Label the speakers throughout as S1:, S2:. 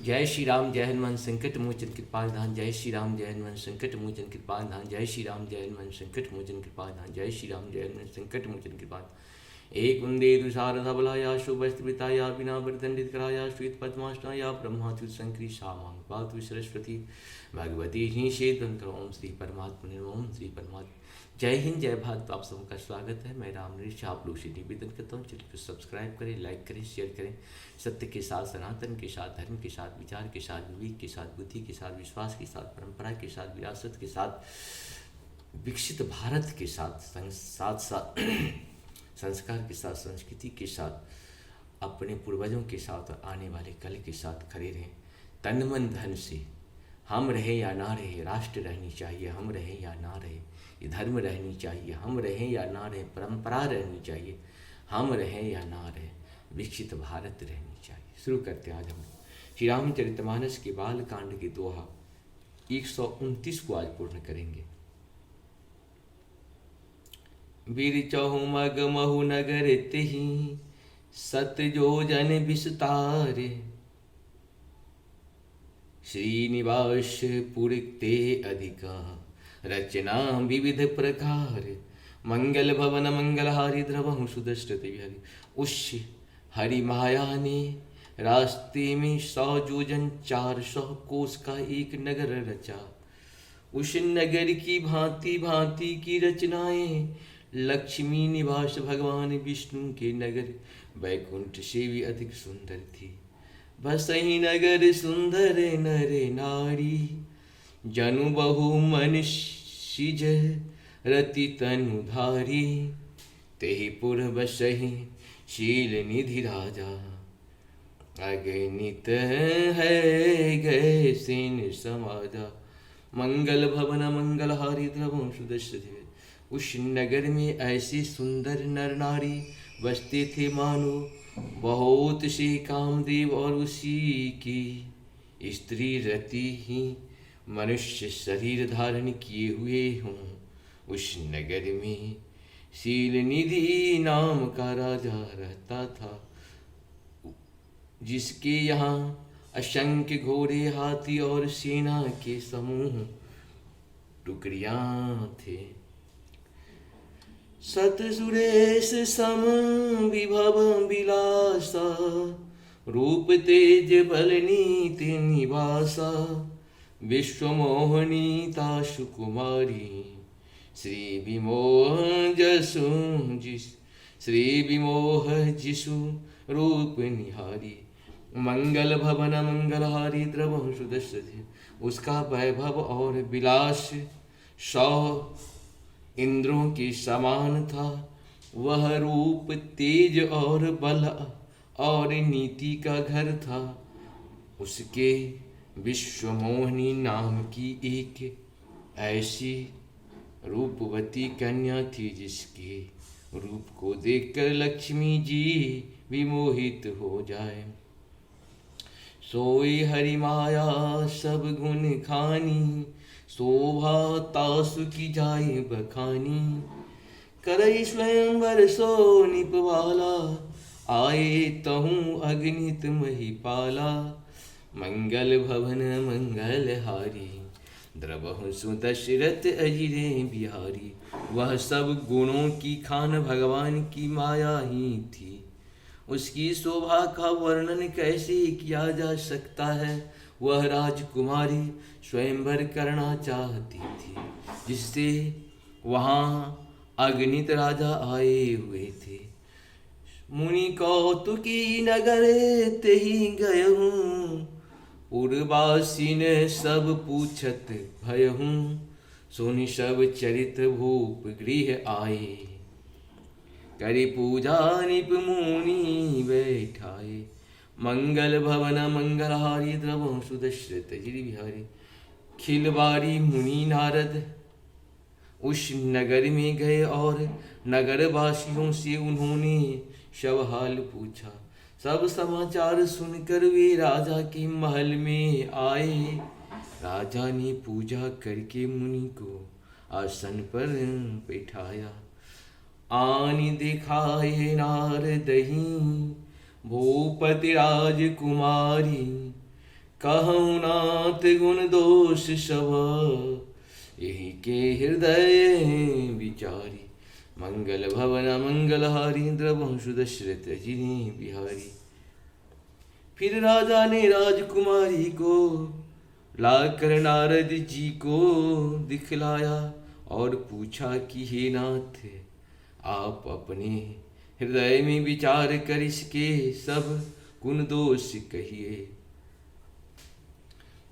S1: जय श्री राम जय हनुमान संकट मोचन कृपाल धाम। जय श्री राम जय हनुमान संकट मोचन कृपाल धाम। जय श्री राम जय हनुमान संकट मोचन कृपाल धाम। जय श्री राम जय हनुमान संकट मोचन कृपाल। एक वंदे तुषार धवलाया शुभस्त्रिताया बिना वर्दंडित कराया श्वेत पद्मासनाया ब्रह्माच्युत संकरी शामांग पातु सरस्वती भगवती ही शेतंत्र। ओम श्री परमात्मा ओम श्री परमात्मा। जय हिंद जय भारत। आप सबका स्वागत है। मैं राम नरेश आप लोग से निवेदन करता हूँ चैनल को सब्सक्राइब करें, लाइक करें, शेयर करें। सत्य के साथ, सनातन के साथ, धर्म के साथ, विचार के साथ, विवेक के साथ, बुद्धि के साथ, विश्वास के साथ, परंपरा के साथ, विरासत के साथ, विकसित भारत के साथ, साथ साथ संस्कार के साथ, संस्कृति के साथ, अपने पूर्वजों के साथ और आने वाले कल के साथ खड़े रहें। तन मन धन से हम रहे या ना रहे, राष्ट्र रहनी चाहिए हम रहे या ना रहे, ये धर्म रहनी चाहिए हम रहे या ना रहे, परंपरा रहनी चाहिए हम रहे या ना रहे, विकसित भारत रहनी चाहिए। शुरू करते आज हम श्री रामचरितमानस के बाल कांड के दोहा 129 को आज पूर्ण करेंगे। वीर चहु मग महु नगर तेहि, सत जो जन विस्तारे, श्रीनिवास पुरते अधिका, रचना विविध प्रकार, मंगल भवन मंगलहारी द्रवहु सुदृष्टि विहरि। उस हरि माया ने रास्ते में 100 योजन 400 कोस का एक नगर रचा। उस नगर की भांति भांति की रचनाएं लक्ष्मी निवास भगवान विष्णु के नगर वैकुंठ से भी अधिक सुंदर थी। बसहि नगर सुंदर नर नारी, जनु बहु मनुष्य रति तनुधारी, तेहि पुर बसहि शील निधि राजा, अगणित है गए सेन समाजा। मंगल भवन मंगलहारी द्रवं सुदर्शन। उस नगर में ऐसे सुंदर नर नारी बसते थे मानो बहुत से कामदेव और उसी की स्त्री रति ही मनुष्य शरीर धारण किए हुए हों। उस नगर में शील निधि नाम का राजा रहता था, जिसके यहाँ असंख्य घोड़े हाथी और सेना के समूह टुकड़ियां थे। सत सुरेश सम विभव विलासा, रूप तेज बल नीति निवासा, विश्वमोहनी ताशु कुमारी, श्री विमोह जिसु रूप निहारी। मंगल भवन मंगलहारी द्रवं सुदर्शन। उसका वैभव और विलास 100 इंद्रों के समान था। वह रूप तेज और बल और नीति का घर था। उसके विश्वमोहिनी नाम की एक ऐसी रूपवती कन्या थी, जिसके रूप को देखकर लक्ष्मी जी विमोहित हो जाए। सोई हरि माया सब गुण खानी, शोभा तासु की जाए बखानी। करई स्वयंवर सो निपवाला, आए तहु अगणित महिपाला। मंगल भवन मंगलहारी, द्रवहु सुदशरथ अजिरे बिहारी। वह सब गुणों की खान भगवान की माया ही थी। उसकी शोभा का वर्णन कैसे किया जा सकता है। वह राजकुमारी स्वयंवर करना चाहती थी, जिससे वहाँ अगणित राजा आए हुए थे। मुनि कौतुकी नगर तेहि गयहूँ, उर्वासी ने सब पूछत भयहूँ। सुनि सब चरित भूप गृह आए, करि पूजा निप मुनि बैठाए। मंगल भवन मंगलहारी द्रवं सुदशरथ गिरि बिहारी। खिलवारी मुनि नारद उस नगर में गए और नगरवासियों से उन्होंने सब हाल पूछा। सब समाचार सुनकर वे राजा के महल में आए। राजा ने पूजा करके मुनि को आसन पर बैठाया। आनि दिखाए नारदहि भूपति राजकुमारी, कहूँ नाथ गुण दोष सब, यही के हृदय विचारी। मंगल भवन मंगलहारी, द्रवंशु दशरथ जिने बिहारी। फिर राजा ने राजकुमारी को लाकर नारद जी को दिखलाया, और पूछा कि हे नाथ, आप अपने हृदय में विचार कर इसके सब गुण दोष कहिए।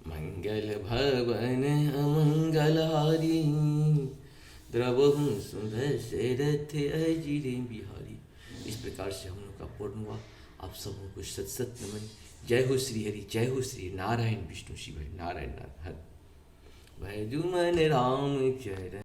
S1: मंगल भवन अमंगलहारी, द्रवहु दशरथ अजिरे बिहारी। इस प्रकार से हम लोग का पूर्ण हुआ। आप सबों को सत सत नमन। जय हो श्री हरि, जय हो श्री नारायण विष्णु शिव नारायण नारायण। भजु मन राम चरण।